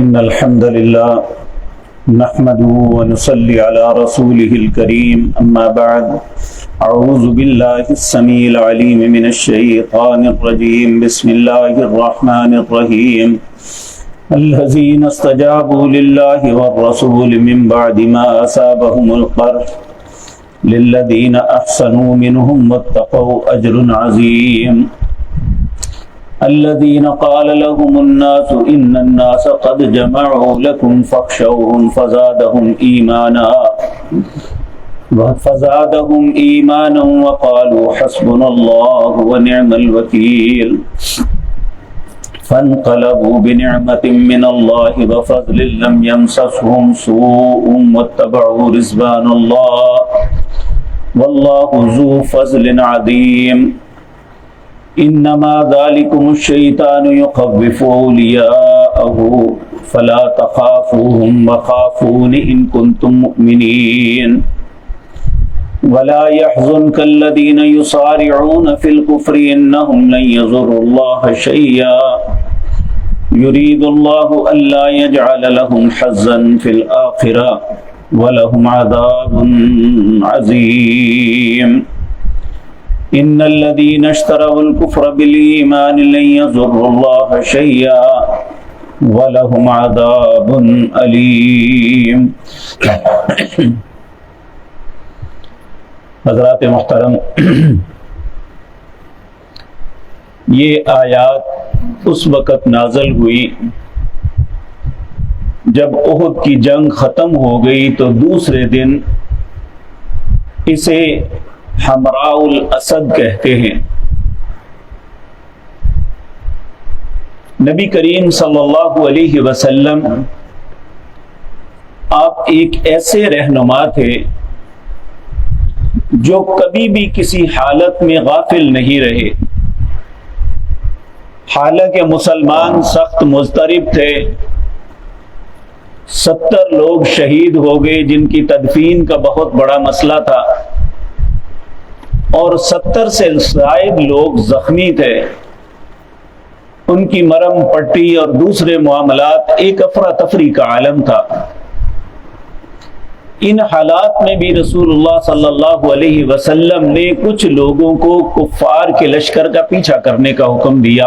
إن الحمد لله نحمده ونصلي على رسوله الكريم أما بعد أعوذ بالله السميع العليم من الشيطان الرجيم بسم الله الرحمن الرحيم الذين استجابوا لله والرسول من بعد ما أصابهم القرح للذين أحسنوا منهم واتقوا أجر عظيم الذين قال لهم الناس إن الناس قد جمعوا لكم فاخشوهم فزادهم إيمانا وقالوا حسبنا الله ونعم الوكيل فانقلبوا بنعمة من الله وفضل لم يمسسهم سوء واتبعوا رضوان الله والله ذو فضل عظيم انما ذلكم الشیطان یخوف اولیاءه فلا تخافوهم وخافون ان کنتم مؤمنین ولا يحزنك الذين يصارعون في الكفر انهم لن يضروا الله شيئا يريد الله الا يجعل لهم حظا في الآخرة ولهم عذاب عظيم ان الذين اشتروا الكفر بالإيمان لن يضروا الله شيئا ولهم عذاب أليم. حضرات محترم، یہ آیات اس وقت نازل ہوئی جب احد کی جنگ ختم ہو گئی تو دوسرے دن اسے حمراء الاسد کہتے ہیں. نبی کریم صلی اللہ علیہ وسلم آپ ایک ایسے رہنما تھے جو کبھی بھی کسی حالت میں غافل نہیں رہے. حالانکہ مسلمان سخت مضطرب تھے، 70 لوگ شہید ہو گئے جن کی تدفین کا بہت بڑا مسئلہ تھا، اور 70 سے زائد لوگ زخمی تھے. ان کی مرم پٹی اور دوسرے معاملات ایک افراتفری کا عالم تھا. ان حالات میں بھی رسول اللہ صلی اللہ علیہ وسلم نے کچھ لوگوں کو کفار کے لشکر کا پیچھا کرنے کا حکم دیا.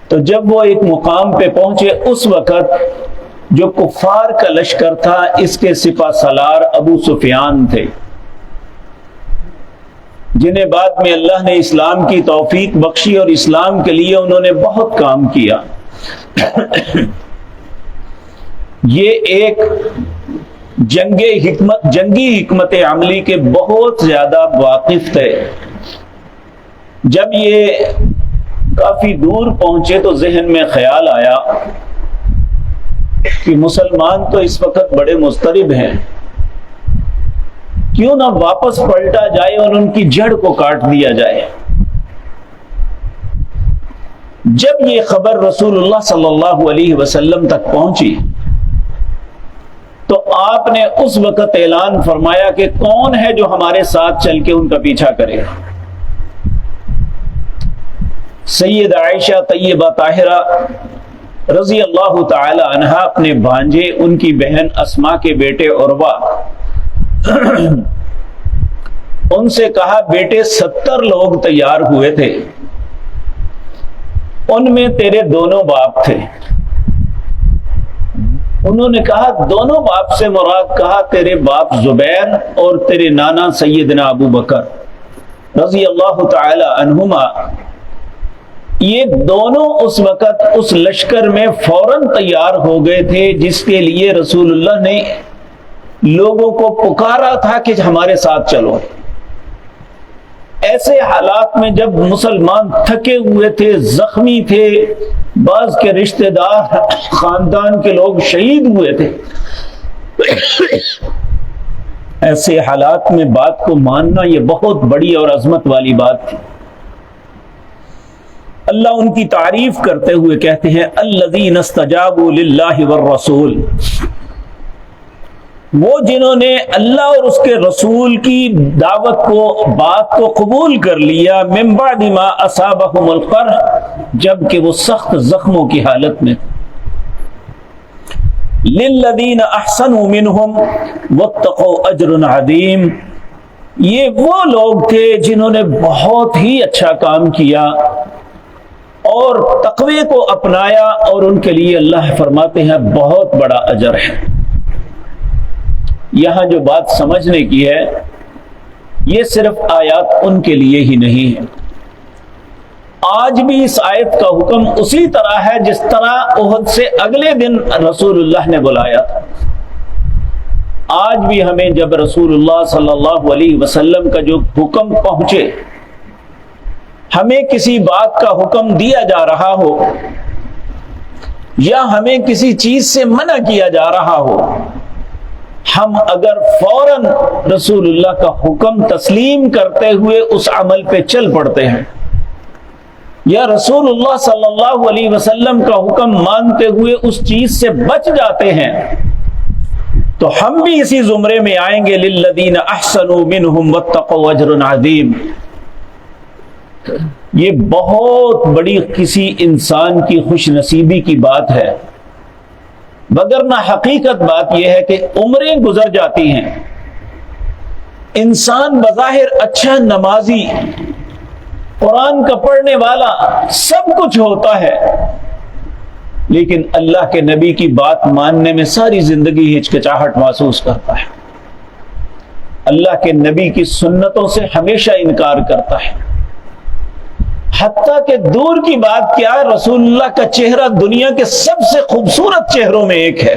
تو جب وہ ایک مقام پہ پہنچے اس وقت جو کفار کا لشکر تھا اس کے سپہ سالار ابو سفیان تھے، جنہیں بعد میں اللہ نے اسلام کی توفیق بخشی اور اسلام کے لیے انہوں نے بہت کام کیا. یہ ایک جنگی حکمت عملی کے بہت زیادہ واقف تھے. جب یہ کافی دور پہنچے تو ذہن میں خیال آیا کہ مسلمان تو اس وقت بڑے مضطرب ہیں، کیوں نہ واپس پلٹا جائے اور ان کی جڑ کو کاٹ دیا جائے. جب یہ خبر رسول اللہ صلی اللہ علیہ وسلم تک پہنچی تو آپ نے اس وقت اعلان فرمایا کہ کون ہے جو ہمارے ساتھ چل کے ان کا پیچھا کرے. سید عائشہ طیبہ طاہرہ رضی اللہ تعالی عنہ اپنے بھانجے، ان کی بہن اسما کے بیٹے عروہ، ان سے کہا بیٹے 70 لوگ تیار ہوئے تھے، ان میں تیرے دونوں باپ تھے. انہوں نے کہا دونوں باپ سے مراد کہا تیرے باپ زبیر اور تیرے نانا سیدنا ابو بکر رضی اللہ تعالی عنہما. یہ دونوں اس وقت اس لشکر میں فوراً تیار ہو گئے تھے جس کے لیے رسول اللہ نے لوگوں کو پکارا تھا کہ ہمارے ساتھ چلو. ایسے حالات میں جب مسلمان تھکے ہوئے تھے، زخمی تھے، بعض کے رشتہ دار خاندان کے لوگ شہید ہوئے تھے، ایسے حالات میں بات کو ماننا یہ بہت بڑی اور عظمت والی بات تھی. اللہ ان کی تعریف کرتے ہوئے کہتے ہیں الذین استجابوا للہ والرسول، وہ جنہوں نے اللہ اور اس کے رسول کی دعوت کو، بات کو قبول کر لیا، من بعد ما اصابہم القرح، جب کہ وہ سخت زخموں کی حالت میں، للذین احسنوا منہم واتقوا اجر عظیم، یہ وہ لوگ تھے جنہوں نے بہت ہی اچھا کام کیا اور تقوی کو اپنایا، اور ان کے لیے اللہ فرماتے ہیں بہت بڑا اجر ہے۔ یہاں جو بات سمجھنے کی ہے، یہ صرف آیات ان کے لیے ہی نہیں ہے، آج بھی اس آیت کا حکم اسی طرح ہے جس طرح احد سے اگلے دن رسول اللہ نے بلایا تھا۔ آج بھی ہمیں جب رسول اللہ صلی اللہ علیہ وسلم کا جو حکم پہنچے، ہمیں کسی بات کا حکم دیا جا رہا ہو یا ہمیں کسی چیز سے منع کیا جا رہا ہو، ہم اگر فوراً رسول اللہ کا حکم تسلیم کرتے ہوئے اس عمل پہ چل پڑتے ہیں، یا رسول اللہ صلی اللہ علیہ وسلم کا حکم مانتے ہوئے اس چیز سے بچ جاتے ہیں، تو ہم بھی اسی زمرے میں آئیں گے، للذین احسنوا منہم واتقوا اجر عظیم۔ یہ بہت بڑی کسی انسان کی خوش نصیبی کی بات ہے، وگرنہ حقیقت بات یہ ہے کہ عمریں گزر جاتی ہیں، انسان بظاہر اچھا نمازی، قرآن کا پڑھنے والا، سب کچھ ہوتا ہے، لیکن اللہ کے نبی کی بات ماننے میں ساری زندگی ہچکچاہٹ محسوس کرتا ہے، اللہ کے نبی کی سنتوں سے ہمیشہ انکار کرتا ہے، حتیٰ کہ دور کی بات کیا، رسول اللہ کا چہرہ دنیا کے سب سے خوبصورت چہروں میں ایک ہے،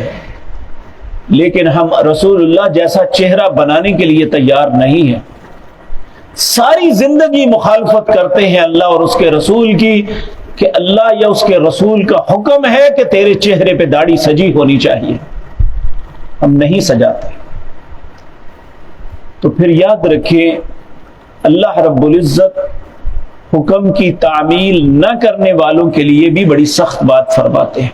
لیکن ہم رسول اللہ جیسا چہرہ بنانے کے لیے تیار نہیں ہیں، ساری زندگی مخالفت کرتے ہیں اللہ اور اس کے رسول کی، کہ اللہ یا اس کے رسول کا حکم ہے کہ تیرے چہرے پہ داڑھی سجی ہونی چاہیے، ہم نہیں سجاتے۔ تو پھر یاد رکھیں، اللہ رب العزت حکم کی تعمیل نہ کرنے والوں کے لیے بھی بڑی سخت بات فرماتے ہیں۔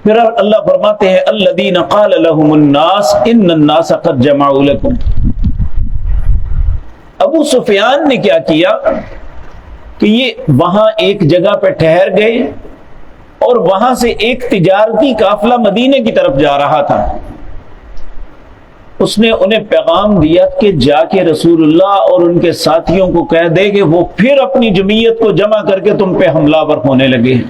پھر اللہ فرماتے ہیں الذین قال لهم الناس ان الناس قد جمعوا لكم۔ ابو سفیان نے کیا کیا کہ یہ وہاں ایک جگہ پہ ٹھہر گئے اور وہاں سے ایک تجارتی قافلہ مدینے کی طرف جا رہا تھا، اس نے انہیں پیغام دیا کہ جا کے رسول اللہ اور ان کے ساتھیوں کو کہہ دے کہ وہ پھر اپنی جمعیت کو جمع کر کے تم پہ حملہ ور ہونے لگے ہیں۔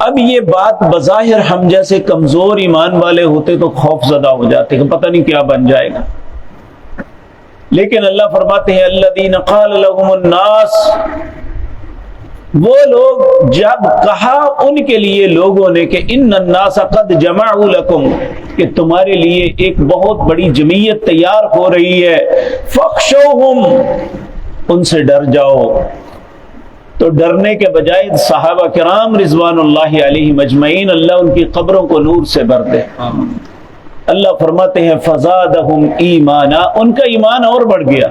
اب یہ بات بظاہر ہم جیسے کمزور ایمان والے ہوتے تو خوف زدہ ہو جاتے کہ پتہ نہیں کیا بن جائے گا، لیکن اللہ فرماتے ہیں الذین قال لهم الناس، وہ لوگ جب کہا ان کے لیے لوگوں نے کہ ان الناس قد جمعوا لکم، کہ تمہارے لیے ایک بہت بڑی جمعیت تیار ہو رہی ہے، فخشوہم، ان سے ڈر جاؤ۔ تو ڈرنے کے بجائے صحابہ کرام رضوان اللہ علیہم اجمعین، اللہ ان کی قبروں کو نور سے بھر دے۔ اللہ فرماتے ہیں فزادہم ایمانا، ان کا ایمان اور بڑھ گیا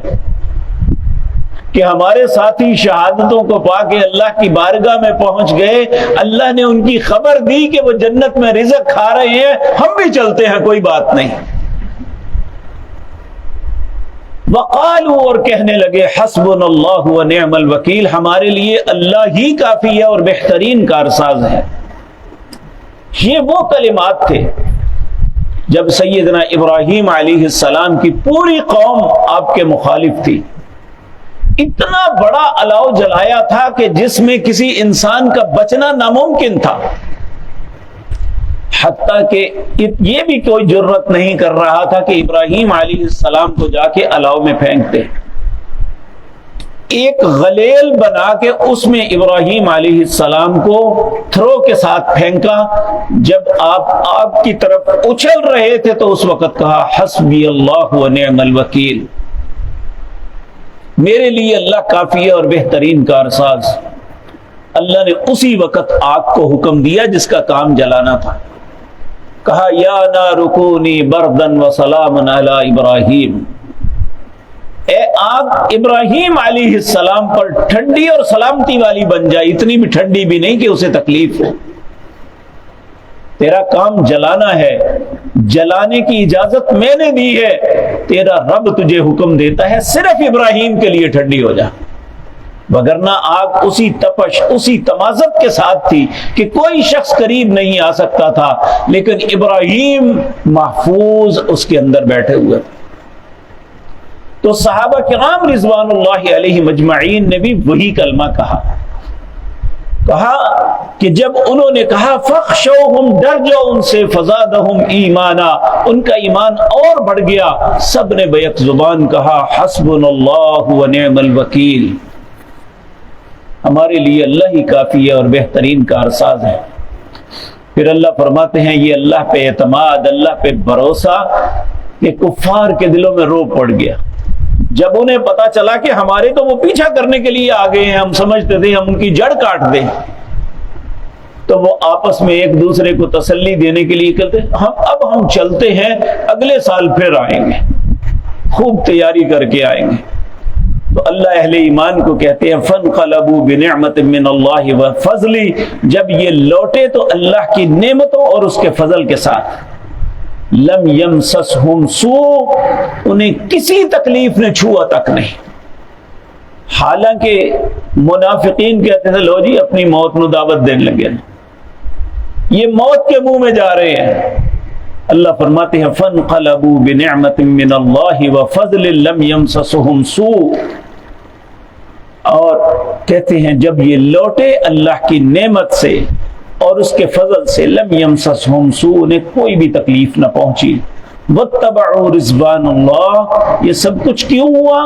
کہ ہمارے ساتھی شہادتوں کو پا کے اللہ کی بارگاہ میں پہنچ گئے، اللہ نے ان کی خبر دی کہ وہ جنت میں رزق کھا رہے ہیں، ہم بھی چلتے ہیں، کوئی بات نہیں۔ وقالوا، اور کہنے لگے حسبنا اللہ ونعم الوکیل، ہمارے لیے اللہ ہی کافی ہے اور بہترین کارساز ہے۔ یہ وہ کلمات تھے جب سیدنا ابراہیم علیہ السلام کی پوری قوم آپ کے مخالف تھی، اتنا بڑا الاؤ جلایا تھا کہ جس میں کسی انسان کا بچنا ناممکن تھا، حتیٰ کہ یہ بھی کوئی جرت نہیں کر رہا تھا کہ ابراہیم علیہ السلام کو جا کے الاؤ میں پھینک دے۔ ایک غلیل بنا کے اس میں ابراہیم علیہ السلام کو تھرو کے ساتھ پھینکا، جب آپ آگ کی طرف اچھل رہے تھے تو اس وقت کہا حسبی اللہ ونعم الوکیل، میرے لیے اللہ کافی ہے اور بہترین کارساز۔ اللہ نے اسی وقت آگ کو حکم دیا جس کا کام جلانا تھا، کہا یا نار کونی بردن وسلاما علی ابراہیم، اے آگ ابراہیم علیہ السلام پر ٹھنڈی اور سلامتی والی بن جائے، اتنی بھی ٹھنڈی بھی نہیں کہ اسے تکلیف ہو۔ تیرا کام جلانا ہے، جلانے کی اجازت میں نے دی ہے، تیرا رب تجھے حکم دیتا ہے صرف ابراہیم کے لیے ٹھنڈی ہو جا، وگرنہ آگ اسی تپش اسی تمازت کے ساتھ تھی کہ کوئی شخص قریب نہیں آ سکتا تھا، لیکن ابراہیم محفوظ اس کے اندر بیٹھے ہوئے تھے۔ تو صحابہ کرام رضوان اللہ علیہ مجمعین نے بھی وہی کلمہ کہا کہ جب انہوں نے کہا فخشوہم، ڈر جاؤ ان سے، فزادہم ایمانا، ان کا ایمان اور بڑھ گیا، سب نے بیک زبان کہا حسبنا اللہ ونعم الوکیل، ہمارے لیے اللہ ہی کافی ہے اور بہترین کارساز ہے۔ پھر اللہ فرماتے ہیں یہ اللہ پہ اعتماد، اللہ پہ بھروسہ کہ کفار کے دلوں میں روب پڑ گیا۔ جب انہیں پتا چلا کہ ہمارے تو وہ پیچھا کرنے کے لیے آ گئے ہیں، ہم سمجھتے تھے ہم ان کی جڑ کاٹ دیں، تو وہ آپس میں ایک دوسرے کو تسلی دینے کے لیے کہتے اب ہم چلتے ہیں، اگلے سال پھر آئیں گے، خوب تیاری کر کے آئیں گے۔ تو اللہ اہل ایمان کو کہتے ہیں فانقلبوا بنعمت من اللہ وفضل، جب یہ لوٹے تو اللہ کی نعمتوں اور اس کے فضل کے ساتھ، لم یمسسہم سوء، انہیں کسی تکلیف نے چھوا تک نہیں۔ حالانکہ منافقین کہتے تھے لو جی اپنی موت نو دعوت دینے لگے، یہ موت کے منہ میں جا رہے ہیں۔ اللہ فرماتے ہیں فانقلبوا بنعمت من اللہ وفضل لم یمسسہم سوء، اور کہتے ہیں جب یہ لوٹے اللہ کی نعمت سے اور اس کے فضل سے، لم یمسسہم سوء، انہیں کوئی بھی تکلیف نہ پہنچی۔ واتبعوا رضوان اللہ، یہ سب کچھ کیوں ہوا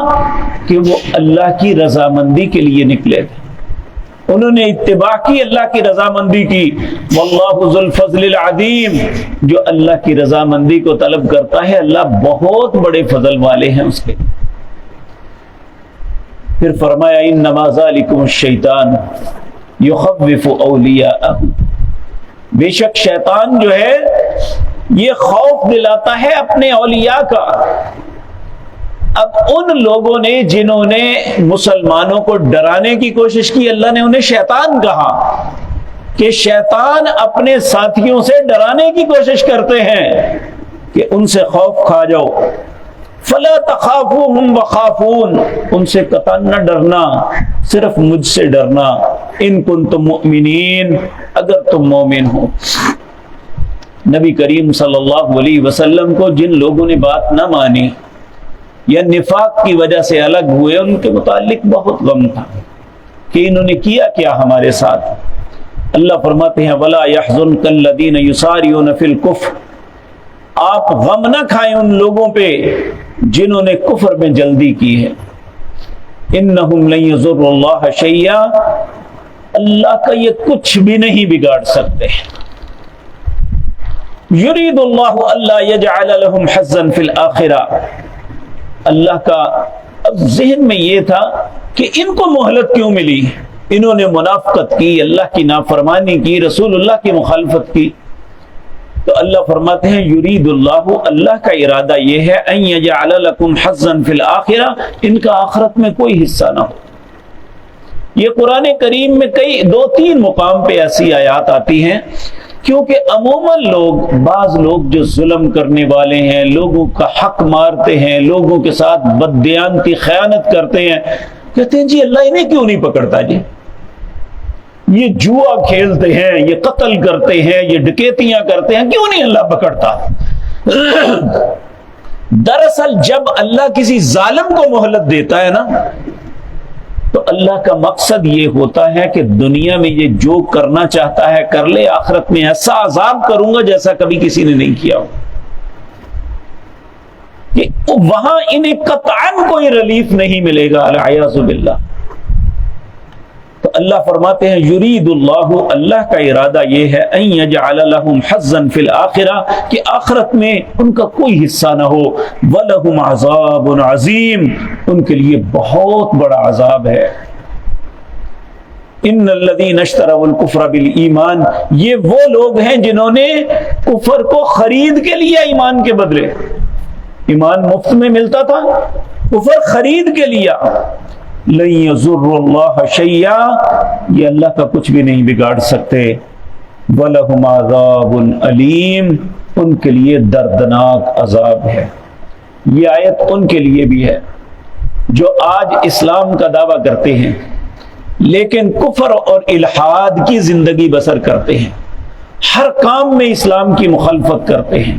کہ وہ اللہ کی رضامندی کے لیے نکلے تھے، انہوں نے اتباع کی، اللہ کی رضامندی کی۔ واللہ ذو الفضل العظیم، جو اللہ کی رضامندی کو طلب کرتا ہے اللہ بہت بڑے فضل والے ہیں اس کے۔ پھر فرمایا انما ذالکم الشیطان یخوف اولیاءہ، بے شک شیطان جو ہے یہ خوف دلاتا ہے اپنے اولیاء کا۔ اب ان لوگوں نے جنہوں نے مسلمانوں کو ڈرانے کی کوشش کی، اللہ نے انہیں شیطان کہا کہ شیطان اپنے ساتھیوں سے ڈرانے کی کوشش کرتے ہیں کہ ان سے خوف کھا جاؤ۔ فلا تخافوہم وخافون، ان سے قطعا نہ ڈرنا، صرف مجھ سے ڈرنا، ان کنتم مؤمنین، اگر تم مومن ہو۔ نبی کریم صلی اللہ علیہ وسلم کو جن لوگوں نے بات نہ مانی یا نفاق کی وجہ سے الگ ہوئے، ان کے متعلق بہت غم تھا کہ انہوں نے کیا کیا ہمارے ساتھ۔ اللہ فرماتے ہیں ولا يحزنك الذين يسارعون في الكفر، آپ غم نہ کھائیں ان لوگوں پہ جنہوں نے کفر میں جلدی کی ہے۔ انہم لن یضروا اللہ شیئا، اللہ کا یہ کچھ بھی نہیں بگاڑ سکتے۔ یرید اللہ الا یجعل لهم حظا فی الآخرہ، اللہ کا اب ذہن میں یہ تھا کہ ان کو مہلت کیوں ملی، انہوں نے منافقت کی، اللہ کی نافرمانی کی، رسول اللہ کی مخالفت کی۔ تو اللہ فرماتے ہیں یرید اللہ، اللہ کا ارادہ یہ ہے ان یجعل لکم حظا فی الآخرہ، ان کا آخرت میں کوئی حصہ نہ ہو۔ یہ قرآن کریم میں دو تین مقام پہ ایسی آیات آتی ہیں، کیونکہ عموماً بعض لوگ جو ظلم کرنے والے ہیں، لوگوں کا حق مارتے ہیں، لوگوں کے ساتھ بددیانتی خیانت کرتے ہیں، کہتے ہیں جی اللہ انہیں کیوں نہیں پکڑتا، جی یہ جوا کھیلتے ہیں، یہ قتل کرتے ہیں، یہ ڈکیتیاں کرتے ہیں، کیوں نہیں اللہ پکڑتا؟ دراصل جب اللہ کسی ظالم کو مہلت دیتا ہے نا، تو اللہ کا مقصد یہ ہوتا ہے کہ دنیا میں یہ جو کرنا چاہتا ہے کر لے، آخرت میں ایسا عذاب کروں گا جیسا کبھی کسی نے نہیں کیا ہو، کہ وہاں انہیں قطعاً کوئی ریلیف نہیں ملے گا، العیاذ باللہ۔ تو اللہ فرماتے ہیں یرید اللہ، اللہ کا ارادہ یہ ہے ان یجعل لهم حظا فی الآخرہ، کہ آخرت میں ان کا کوئی حصہ نہ ہو، وَلَهُمْ عَذَابٌ عَظِيمٌ، ان کے لیے بہت بڑا عذاب ہے۔ ان الذین اشتروا الکفر بالایمان، یہ وہ لوگ ہیں جنہوں نے کفر کو خرید کے لیا ایمان کے بدلے۔ ایمان مفت میں ملتا تھا، کفر خرید کے لیا۔ لن یضر اللہ شیئا، یہ اللہ کا کچھ بھی نہیں بگاڑ سکتے۔ وَلَهُمْ عَذَابٌ علیم، ان کے لیے دردناک عذاب ہے۔ یہ آیت ان کے لیے بھی ہے جو آج اسلام کا دعویٰ کرتے ہیں لیکن کفر اور الحاد کی زندگی بسر کرتے ہیں، ہر کام میں اسلام کی مخالفت کرتے ہیں،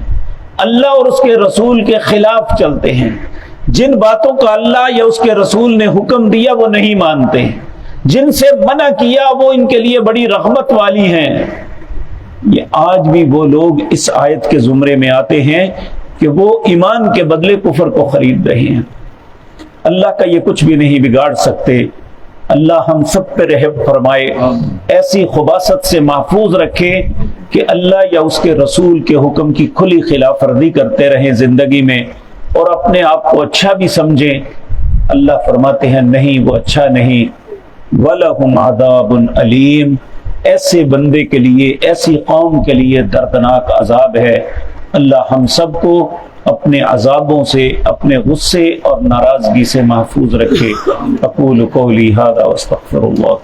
اللہ اور اس کے رسول کے خلاف چلتے ہیں، جن باتوں کا اللہ یا اس کے رسول نے حکم دیا وہ نہیں مانتے، جن سے منع کیا وہ ان کے لیے بڑی رغبت والی ہیں۔ یہ آج بھی وہ لوگ اس آیت کے زمرے میں آتے ہیں کہ وہ ایمان کے بدلے کفر کو خرید رہے ہیں۔ اللہ کا یہ کچھ بھی نہیں بگاڑ سکتے۔ اللہ ہم سب پہ رحم فرمائے، ایسی خباثت سے محفوظ رکھے کہ اللہ یا اس کے رسول کے حکم کی کھلی خلاف ورزی کرتے رہیں زندگی میں اور اپنے آپ کو اچھا بھی سمجھیں۔ اللہ فرماتے ہیں نہیں، وہ اچھا نہیں۔ وَلَهُمْ عَذَابٌ علیم، ایسے بندے کے لیے، ایسی قوم کے لیے دردناک عذاب ہے۔ اللہ ہم سب کو اپنے عذابوں سے، اپنے غصے اور ناراضگی سے محفوظ رکھے۔ اقول قولی ھذا واستغفر اللہ۔